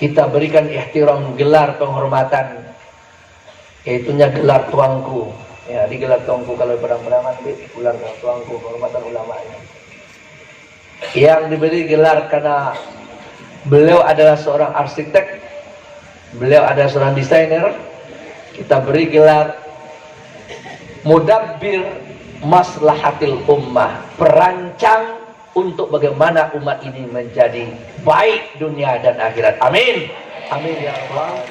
kita berikan ihtiram, gelar penghormatan, yaitunya gelar tuanku. Ya, di gelar tuanku kalau perang-perang nanti gelar tuanku, penghormatan ulamanya. Yang diberi gelar karena beliau adalah seorang arsitek, beliau adalah seorang desainer. Kita beri gelar mudabbir maslahatil ummah, perancang untuk bagaimana umat ini menjadi baik dunia dan akhirat. Amin. Amin ya Allah.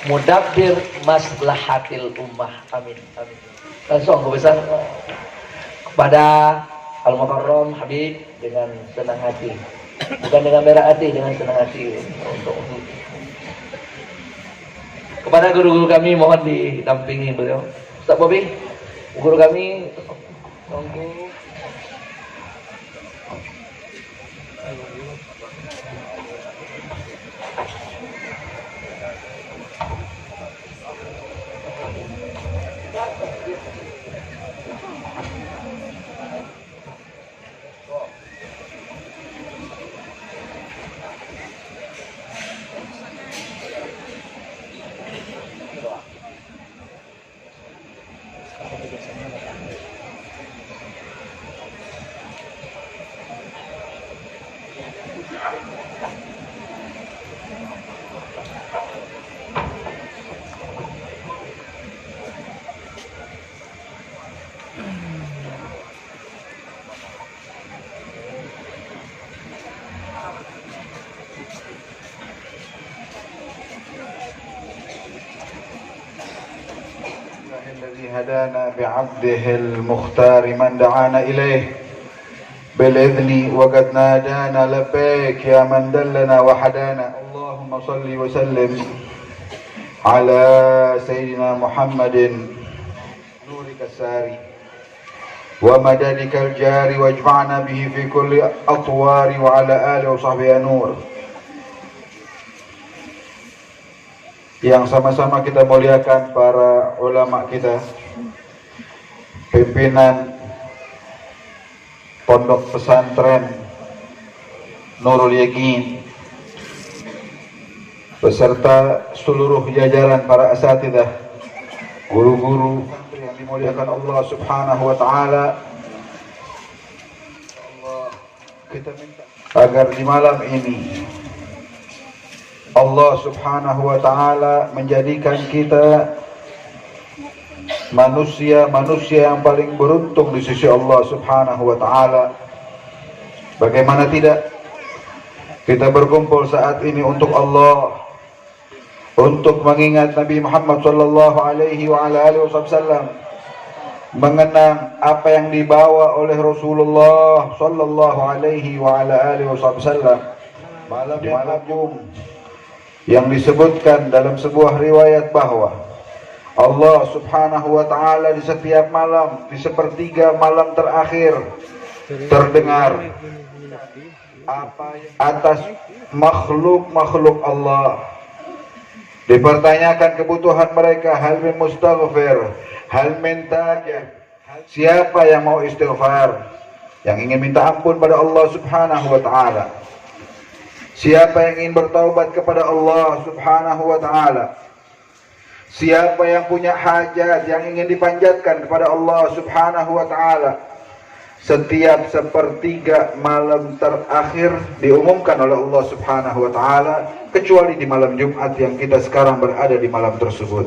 Mudabbir maslahatil ummah. Amin. Amin. Langsung besar kepada Al-Mukarram Habib dengan senang hati, bukan dengan merah hati, dengan senang hati untuk kepada guru-guru kami mohon didampingi beliau. Ustaz Bobi, guru kami, tunggu. الذي هدانا بعبده المختار من دعانا إليه بالإذن وقد نادانا لبيك يا من دلنا وحدانا. اللهم صل وسلم على سيدنا محمد نورك الساري ومددك الجاري واجمعنا به في كل أطوار وعلى آله وصحبه نور. Yang sama-sama kita muliakan para ulama kita, pimpinan pondok pesantren Nurul Yakin, beserta seluruh jajaran para asatidzah, guru-guru yang dimuliakan Allah Subhanahu wa taala. Kita minta agar di malam ini Allah Subhanahu wa taala menjadikan kita manusia yang paling beruntung di sisi Allah Subhanahu wa taala. Bagaimana tidak, kita berkumpul saat ini untuk Allah, untuk mengingat Nabi Muhammad sallallahu alaihi wa ala alihi wasallam, mengenang apa yang dibawa oleh Rasulullah sallallahu alaihi wa ala alihi wasallam. Malam yang disebutkan dalam sebuah riwayat bahwa Allah Subhanahu wa taala di setiap malam, di sepertiga malam terakhir, terdengar atas makhluk-makhluk Allah dipertanyakan kebutuhan mereka, hal min mustaghfir, hal min taib, siapa yang mau istighfar, yang ingin minta ampun pada Allah Subhanahu wa taala. Siapa yang ingin bertaubat kepada Allah Subhanahu wa taala? Siapa yang punya hajat yang ingin dipanjatkan kepada Allah Subhanahu wa taala? Setiap sepertiga malam terakhir diumumkan oleh Allah Subhanahu wa taala, kecuali di malam Jumat yang kita sekarang berada di malam tersebut.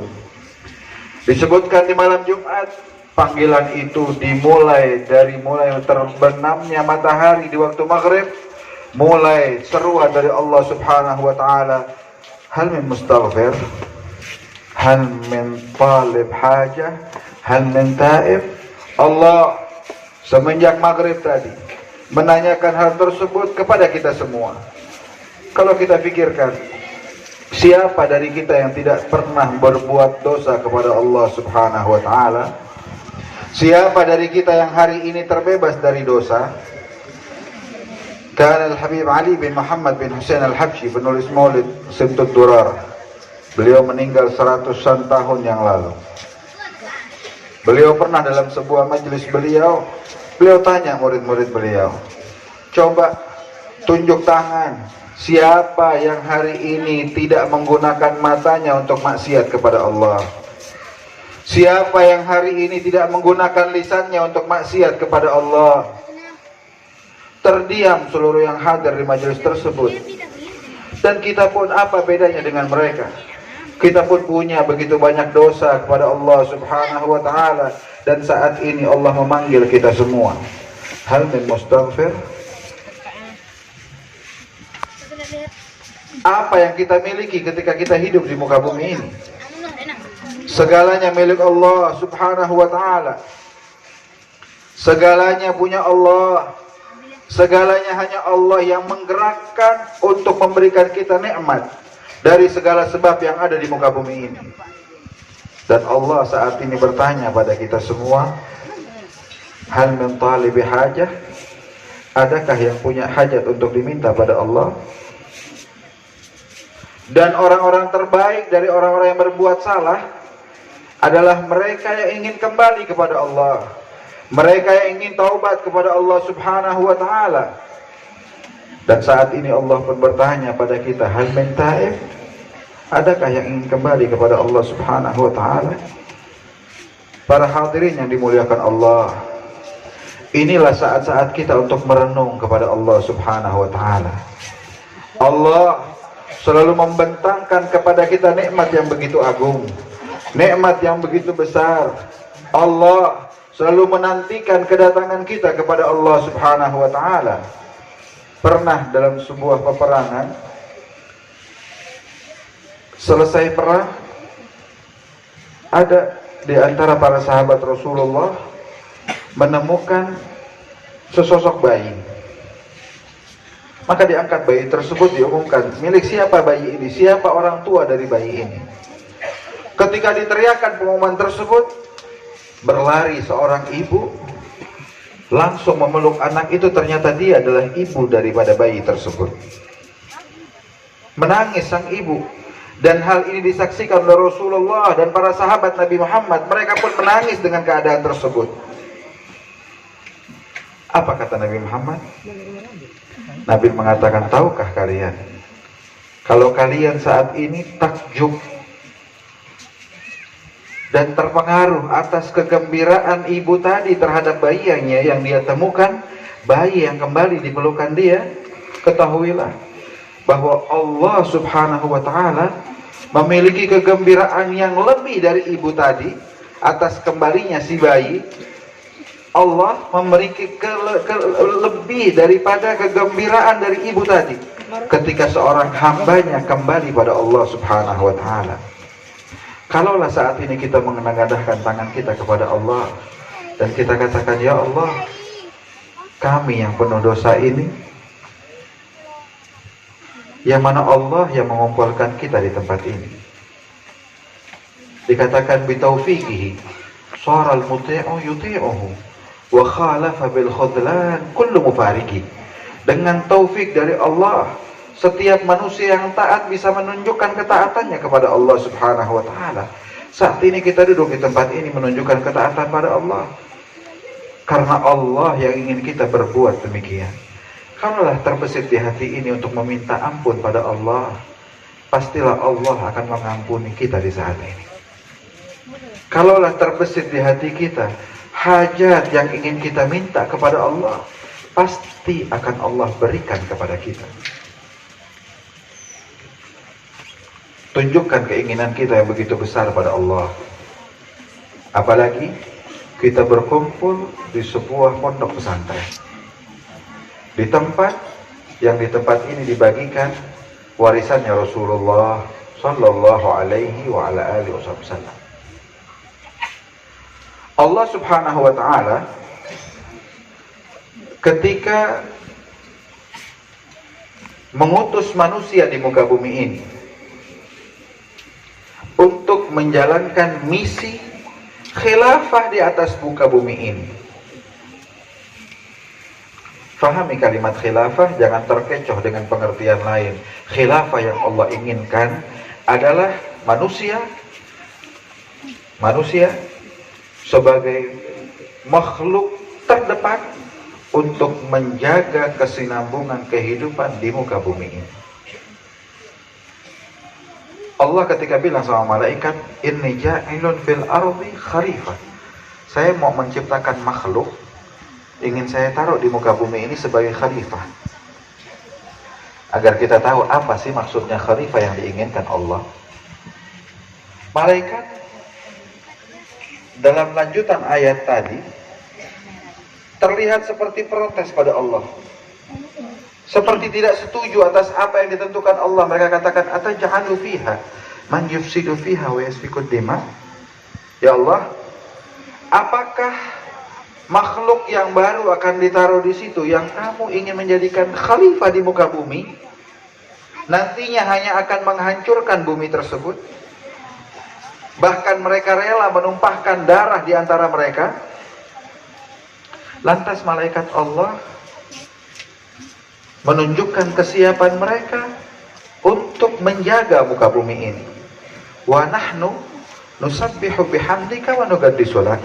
Disebutkan di malam Jumat, panggilan itu dimulai dari terbenamnya matahari di waktu maghrib, mulai seruan dari Allah Subhanahu wa taala, hal min mustaghfir, hal min talib hajah, hal min taib. Allah semenjak maghrib tadi menanyakan hal tersebut kepada kita semua. Kalau kita pikirkan, siapa dari kita yang tidak pernah berbuat dosa kepada Allah Subhanahu wa taala? Siapa dari kita yang hari ini terbebas dari dosa? Kan Al-Habib Ali bin Muhammad bin Hussein Al-Habsyi, penulis Maulid Simtud Durar, beliau meninggal 100-an tahun yang lalu. Beliau pernah dalam sebuah majelis beliau tanya murid-murid beliau, coba tunjuk tangan Siapa yang hari ini tidak menggunakan matanya untuk maksiat kepada Allah? Siapa yang hari ini tidak menggunakan lisannya untuk maksiat kepada Allah? Terdiam seluruh yang hadir di majelis tersebut. Dan kita pun apa bedanya dengan mereka? Kita pun punya begitu banyak dosa kepada Allah Subhanahu wa ta'ala. Dan saat ini Allah memanggil kita semua. Hal min mustaghfir? Apa yang kita miliki ketika kita hidup di muka bumi ini? Segalanya milik Allah Subhanahu wa ta'ala. Segalanya punya Allah. Segalanya hanya Allah yang menggerakkan untuk memberikan kita nikmat dari segala sebab yang ada di muka bumi ini. Dan Allah saat ini bertanya pada kita semua, hal min talibi hajah? Adakah yang punya hajat untuk diminta pada Allah? Dan orang-orang terbaik dari orang-orang yang berbuat salah adalah mereka yang ingin kembali kepada Allah. Mereka yang ingin taubat kepada Allah Subhanahu wa ta'ala. Dan saat ini Allah pun bertanya pada kita, hal min taib? Adakah yang ingin kembali kepada Allah Subhanahu wa ta'ala? Para hadirin yang dimuliakan Allah, inilah saat-saat kita untuk merenung kepada Allah Subhanahu wa ta'ala. Allah selalu membentangkan kepada kita nikmat yang begitu agung, nikmat yang begitu besar. Allah selalu menantikan kedatangan kita kepada Allah Subhanahu wa ta'ala. Pernah dalam sebuah peperangan, selesai perang, ada di antara para sahabat Rasulullah menemukan sesosok bayi. Maka diangkat bayi tersebut, diumumkan, milik siapa bayi ini, siapa orang tua dari bayi ini. Ketika diteriakkan pengumuman tersebut, berlari seorang ibu, langsung memeluk anak itu. Ternyata dia adalah ibu daripada bayi tersebut. Menangis sang ibu. Dan hal ini disaksikan oleh Rasulullah dan para sahabat Nabi Muhammad. Mereka pun menangis dengan keadaan tersebut. Apa kata Nabi Muhammad? Nabi mengatakan, tahukah kalian, kalau kalian saat ini takjub dan terpengaruh atas kegembiraan ibu tadi terhadap bayinya yang dia temukan, bayi yang kembali di pelukan dia, ketahuilah bahwa Allah Subhanahu wa ta'ala memiliki kegembiraan yang lebih dari ibu tadi atas kembalinya si bayi. Allah memiliki lebih daripada kegembiraan dari ibu tadi ketika seorang hambanya kembali pada Allah Subhanahu wa ta'ala. Kalaulah saat ini kita mengenang-enangkan tangan kita kepada Allah dan kita katakan, ya Allah, kami yang penuh dosa ini, yang mana Allah yang mengumpulkan kita di tempat ini. Dikatakan bitaufiqihi saral muti'u yuti'uhu wa khalafa bil khudlan kullu mufariki. Dengan taufik dari Allah, setiap manusia yang taat bisa menunjukkan ketaatannya kepada Allah Subhanahu wa ta'ala. Saat ini kita duduk di tempat ini menunjukkan ketaatan pada Allah, karena Allah yang ingin kita berbuat demikian. Kalaulah terbesit di hati ini untuk meminta ampun pada Allah, pastilah Allah akan mengampuni kita di saat ini. Kalaulah terbesit di hati kita hajat yang ingin kita minta kepada Allah, pasti akan Allah berikan kepada kita. Tunjukkan keinginan kita yang begitu besar pada Allah. Apalagi kita berkumpul di sebuah pondok pesantren, di tempat ini dibagikan warisannya Rasulullah sallallahu alaihi wa ala alihi wasallam. Allah Subhanahu wa ta'ala ketika mengutus manusia di muka bumi ini untuk menjalankan misi khilafah di atas muka bumi ini. Fahami kalimat khilafah, jangan terkecoh dengan pengertian lain. Khilafah yang Allah inginkan adalah manusia sebagai makhluk terdepan untuk menjaga kesinambungan kehidupan di muka bumi ini. Allah ketika bilang sama malaikat, inni ja'ilun fil ardi khalifah. Saya mau menciptakan makhluk, ingin saya taruh di muka bumi ini sebagai khalifah. Agar kita tahu apa sih maksudnya khalifah yang diinginkan Allah. Malaikat dalam lanjutan ayat tadi terlihat seperti protes pada Allah. Seperti tidak setuju atas apa yang ditentukan Allah. Mereka katakan, ataj'alu fiha man yufsidu fiha wa yasfikud dima. Ya Allah, apakah makhluk yang baru akan ditaruh di situ yang kamu ingin menjadikan khalifah di muka bumi, nantinya hanya akan menghancurkan bumi tersebut? Bahkan mereka rela menumpahkan darah di antara mereka. Lantas malaikat Allah menunjukkan kesiapan mereka untuk menjaga muka bumi ini. Wa nahnu nusabbihu bihamdika wa nuqaddisu lak.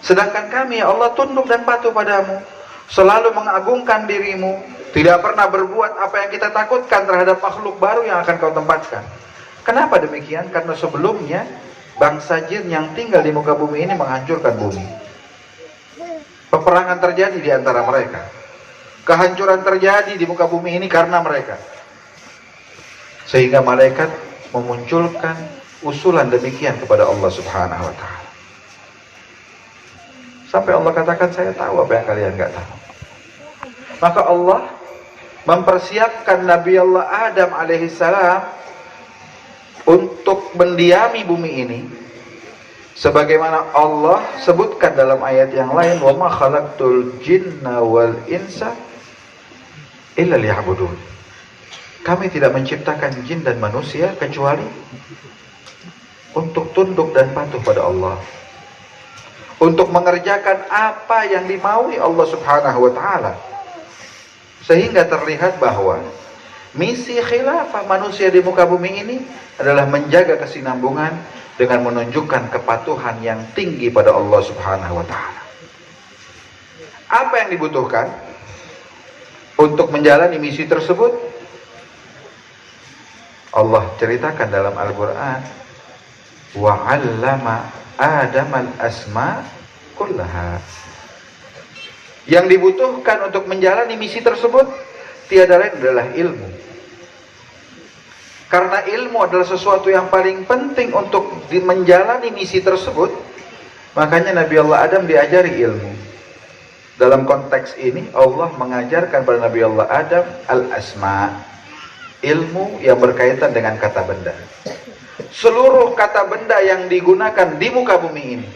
Sedangkan kami, ya Allah, tunduk dan patuh padamu, selalu mengagungkan dirimu, tidak pernah berbuat apa yang kita takutkan terhadap makhluk baru yang akan kau tempatkan. Kenapa demikian? Karena sebelumnya bangsa jin yang tinggal di muka bumi ini menghancurkan bumi. Peperangan terjadi di antara mereka. Kehancuran terjadi di muka bumi ini karena mereka. Sehingga malaikat memunculkan usulan demikian kepada Allah Subhanahu wa ta'ala. Sampai Allah katakan, saya tahu apa yang kalian nggak tahu. Maka Allah mempersiapkan Nabi Allah Adam alaihissalam untuk mendiami bumi ini. Sebagaimana Allah sebutkan dalam ayat yang lain, wa ma khalaqtul jinna wal insa illa liya'budun. Kami tidak menciptakan jin dan manusia kecuali untuk tunduk dan patuh pada Allah, untuk mengerjakan apa yang dimaui Allah Subhanahu wa ta'ala. Sehingga terlihat bahwa misi khilafah manusia di muka bumi ini adalah menjaga kesinambungan dengan menunjukkan kepatuhan yang tinggi pada Allah Subhanahu wa ta'ala. Apa yang dibutuhkan untuk menjalani misi tersebut? Allah ceritakan dalam Al-Quran, wa 'allama Adamal asma kullaha. Yang dibutuhkan untuk menjalani misi tersebut tiada lain adalah ilmu. Karena ilmu adalah sesuatu yang paling penting untuk menjalani misi tersebut, makanya Nabi Allah Adam diajari ilmu. Dalam konteks ini Allah mengajarkan pada Nabi Allah Adam al-asma, ilmu yang berkaitan dengan kata benda. Seluruh kata benda yang digunakan di muka bumi ini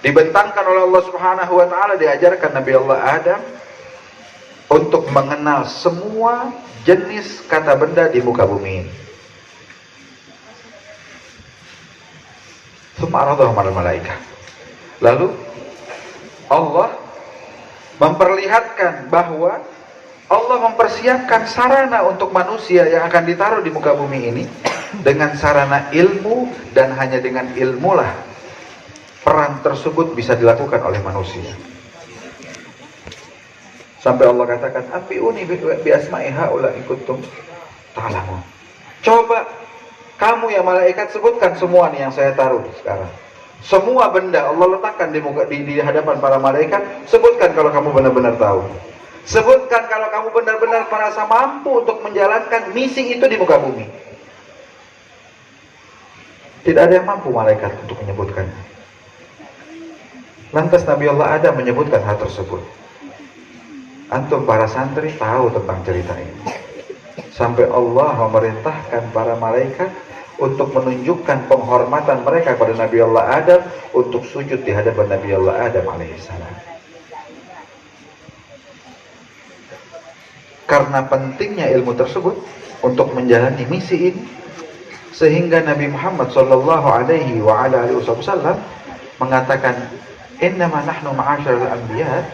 dibentangkan oleh Allah Subhanahu wa ta'ala, diajarkan Nabi Allah Adam untuk mengenal semua jenis kata benda di muka bumi ini. Lalu Allah memperlihatkan bahwa Allah mempersiapkan sarana untuk manusia yang akan ditaruh di muka bumi ini dengan sarana ilmu, dan hanya dengan ilmulah peran tersebut bisa dilakukan oleh manusia. Sampai Allah katakan, "Afiuni bi asma'i haula in kuntum ta'lamun." Coba kamu ya malaikat sebutkan semua nih yang saya taruh sekarang. Semua benda Allah letakkan di hadapan para malaikat. Sebutkan kalau kamu benar-benar tahu. Sebutkan kalau kamu benar-benar merasa mampu untuk menjalankan misi itu di muka bumi. Tidak ada yang mampu malaikat untuk menyebutkannya. Lantas Nabi Allah Adam menyebutkan hal tersebut. Antum para santri tahu tentang cerita ini. Sampai Allah memerintahkan para malaikat untuk menunjukkan penghormatan mereka kepada Nabi Allah Adam untuk sujud di hadapan Nabi Allah Adam alaihissalam. Karena pentingnya ilmu tersebut untuk menjalani misi ini, sehingga Nabi Muhammad sallallahu alaihi wa ala alihi wasallam mengatakan, "Innama nahnu ma'asyiral anbiya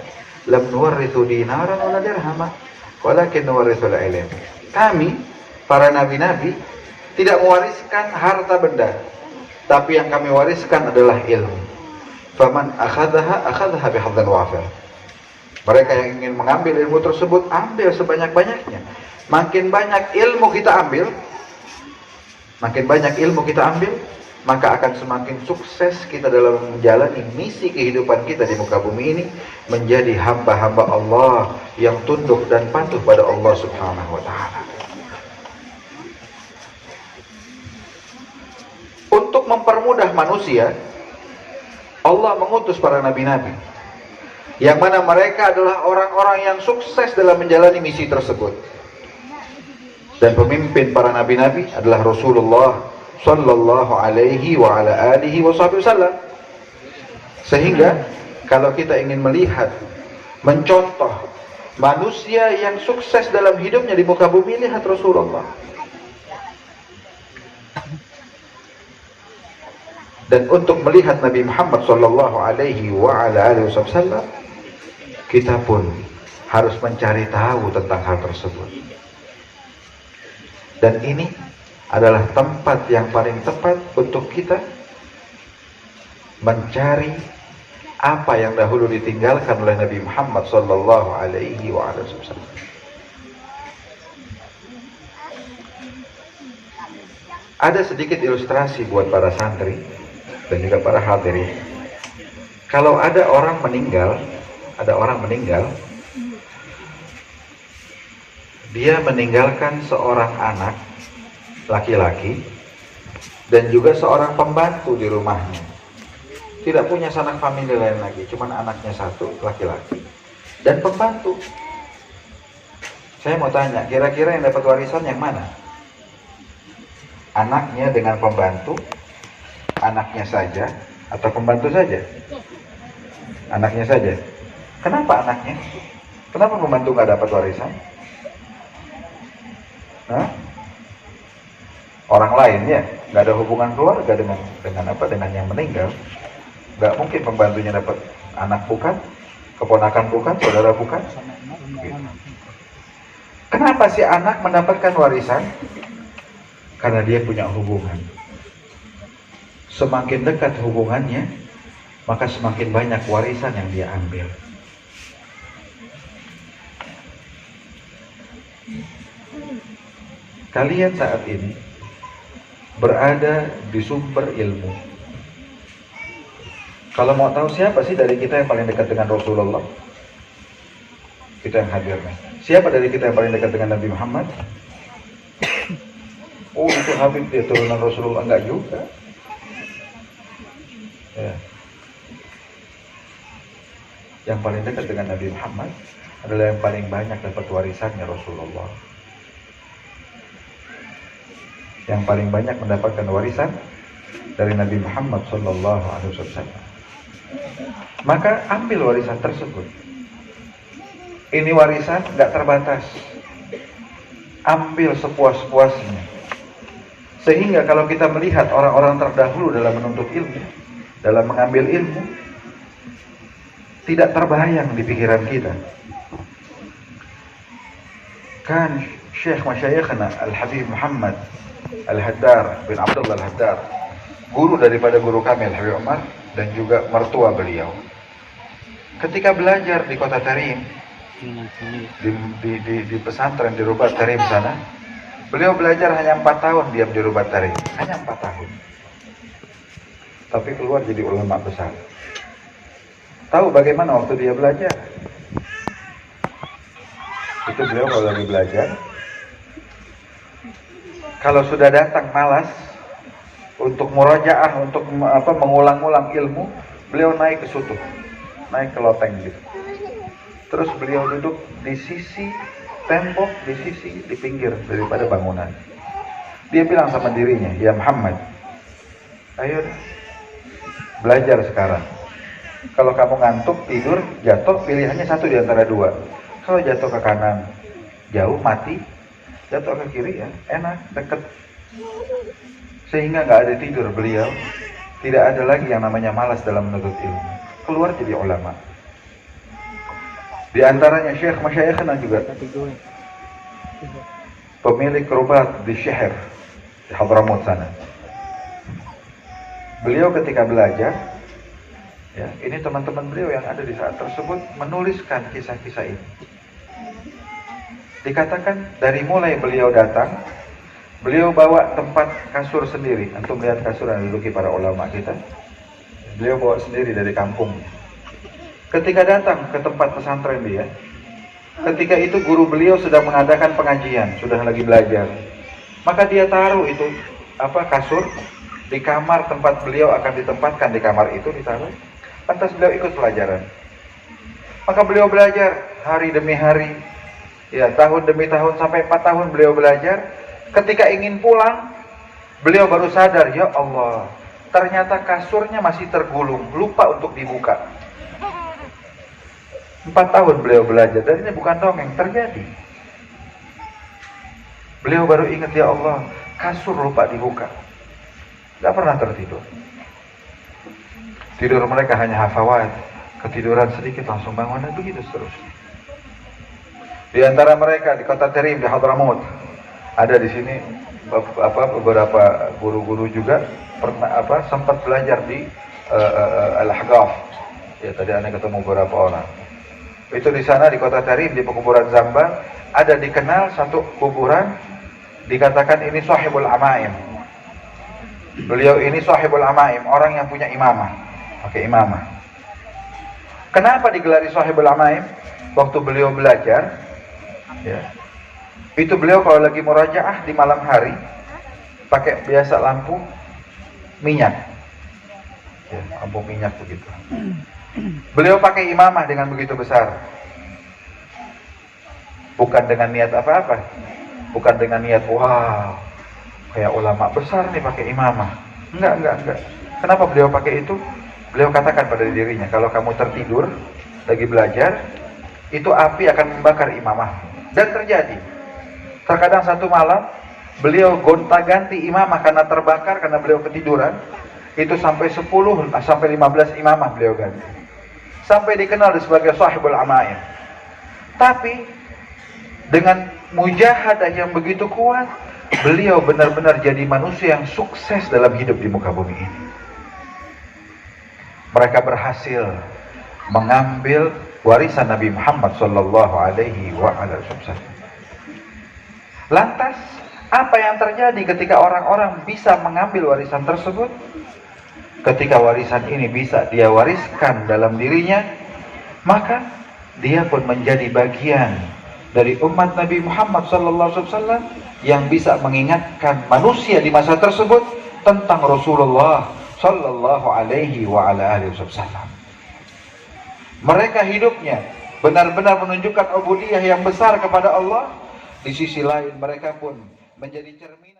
lam nuwarrithu dinaran wala dirhama, walakin nuwarrithul ilm." Kami para nabi-nabi tidak mewariskan harta benda, tapi yang kami wariskan adalah ilmu. Faman akhadhaha bihadzin wafir. Mereka yang ingin mengambil ilmu tersebut, ambil sebanyak-banyaknya. Makin banyak ilmu kita ambil, Makin banyak ilmu kita ambil, maka akan semakin sukses kita dalam menjalani misi kehidupan kita di muka bumi ini, menjadi hamba-hamba Allah yang tunduk dan patuh pada Allah Subhanahu wa Ta'ala. Untuk mempermudah manusia, Allah mengutus para nabi-nabi, yang mana mereka adalah orang-orang yang sukses dalam menjalani misi tersebut. Dan pemimpin para nabi-nabi adalah Rasulullah sallallahu alaihi wa ala alihi wasallam. Sehingga kalau kita ingin melihat, mencontoh manusia yang sukses dalam hidupnya di muka bumi, lihat Rasulullah. Dan untuk melihat Nabi Muhammad sallallahu alaihi wa ala alihi wasallam, kita pun harus mencari tahu tentang hal tersebut. Dan ini adalah tempat yang paling tepat untuk kita mencari apa yang dahulu ditinggalkan oleh Nabi Muhammad sallallahu alaihi wa ala alihi wasallam. Ada sedikit ilustrasi buat para santri dan juga para hadirin. Kalau ada orang meninggal, dia meninggalkan seorang anak laki-laki dan juga seorang pembantu di rumahnya. Tidak punya sanak famili lain lagi, cuman anaknya satu laki-laki dan pembantu. Saya mau tanya, kira-kira yang dapat warisan yang mana? Anaknya dengan pembantu, anaknya saja, atau pembantu saja? Anaknya saja. Kenapa anaknya? Kenapa pembantu nggak dapat warisan? Hah? Orang lainnya nggak ada hubungan keluarga dengan yang meninggal. Nggak mungkin pembantunya dapat, anak bukan, keponakan bukan, saudara bukan. Gitu. Kenapa si anak mendapatkan warisan? Karena dia punya hubungan. Semakin dekat hubungannya, maka semakin banyak warisan yang dia ambil. Kalian saat ini berada di sumber ilmu. Kalau mau tahu siapa sih dari kita yang paling dekat dengan Rasulullah? Kita yang hadir nih. Siapa dari kita yang paling dekat dengan Nabi Muhammad? Oh, itu Habib, dia turunan Rasulullah. Enggak juga. Ya. Yang paling dekat dengan Nabi Muhammad adalah yang paling banyak dapat warisannya Rasulullah. Yang paling banyak mendapatkan warisan dari Nabi Muhammad sallallahu alaihi wasallam. Maka ambil warisan tersebut. Ini warisan nggak terbatas. Ambil sepuas-puasnya. Sehingga kalau kita melihat orang-orang terdahulu dalam menuntut ilmu, dalam mengambil ilmu, tidak terbayang di pikiran kita. Kan Syekh Masyayikhna Al-Habib Muhammad Al-Haddar bin Abdullah Al-Haddar, guru daripada guru kami Al-Habib Umar, dan juga mertua beliau, ketika belajar di kota Tarim, di pesantren di Rubat Tarim sana, beliau belajar hanya 4 tahun diam di Rubat Tarim, hanya 4 tahun. Tapi keluar jadi ulama besar. Tahu bagaimana waktu dia belajar? Itu beliau kalau lagi belajar, kalau sudah datang malas untuk murajaah, untuk mengulang-ulang ilmu, beliau naik ke sutuh, naik ke loteng gitu. Terus beliau duduk di sisi tembok, di pinggir daripada bangunan. Dia bilang sama dirinya, ya Muhammad, ayo belajar sekarang. Kalau kamu ngantuk, tidur, jatuh, pilihannya satu di antara dua. Kalau jatuh ke kanan, jauh, mati. Jatuh ke kiri, ya enak, deket. Sehingga nggak ada tidur beliau. Tidak ada lagi yang namanya malas dalam menuntut ilmu. Keluar jadi ulama. Di antaranya Syekh Masyayikhna juga, pemilik Rubat di Syahr, di Hadramut sana. Beliau ketika belajar, ya, ini teman-teman beliau yang ada di saat tersebut menuliskan kisah-kisah ini. Dikatakan dari mulai beliau datang Beliau bawa tempat kasur sendiri. Antum lihat kasur yang diduduki para ulama kita. Beliau bawa sendiri dari kampung. Ketika datang ke tempat pesantren dia, ketika itu guru beliau sedang mengadakan pengajian, sudah lagi belajar. Maka dia taruh itu kasur di kamar tempat beliau akan ditempatkan, di kamar itu ditaruh. Lantas beliau ikut pelajaran. Maka beliau belajar hari demi hari, ya tahun demi tahun, sampai 4 tahun beliau belajar. Ketika ingin pulang, beliau baru sadar, ya Allah, ternyata kasurnya masih tergulung, lupa untuk dibuka. 4 tahun beliau belajar, dan ini bukan dongeng, terjadi. Beliau baru ingat, ya Allah, kasur lupa dibuka. Gak pernah tertidur. Tidur mereka hanya hafawat, ketiduran sedikit langsung bangun, dan begitu seterusnya. Di antara mereka di kota Tarim, di Hadramaut, ada di sini beberapa guru-guru juga pernah sempat belajar di Al-Ahqaf. Ya, tadi Anda ketemu beberapa orang. Itu di sana di kota Tarim, di pekuburan Zambang, ada dikenal satu kuburan dikatakan ini Sahibul Amaim. Beliau ini Sahibul Amaim, orang yang punya imamah, pakai imamah. Kenapa digelari Sahibul Amaim? Waktu beliau belajar, ya, itu beliau kalau lagi murajaah di malam hari pakai biasa lampu minyak, ya, lampu minyak begitu. Beliau pakai imamah dengan begitu besar, bukan dengan niat apa-apa, bukan dengan niat wow kayak ulama besar nih pakai imamah. Enggak. Kenapa beliau pakai itu? Beliau katakan pada dirinya, kalau kamu tertidur lagi belajar, itu api akan membakar imamah. Dan terjadi. Terkadang satu malam beliau gonta-ganti imamah karena terbakar, karena beliau ketiduran. Itu sampai 10 sampai 15 imamah beliau ganti. Sampai dikenal sebagai Sahibul Amaim. Tapi dengan mujahadah yang begitu kuat, beliau benar-benar jadi manusia yang sukses dalam hidup di muka bumi ini. Mereka berhasil mengambil warisan Nabi Muhammad sallallahu alaihi wasallam. Lantas, apa yang terjadi ketika orang-orang bisa mengambil warisan tersebut? Ketika warisan ini bisa dia wariskan dalam dirinya, maka dia pun menjadi bagian dari umat Nabi Muhammad SAW yang bisa mengingatkan manusia di masa tersebut tentang Rasulullah Sallallahu Alaihi Wasallam. Mereka hidupnya benar-benar menunjukkan ubudiyah yang besar kepada Allah. Di sisi lain mereka pun menjadi cerminan.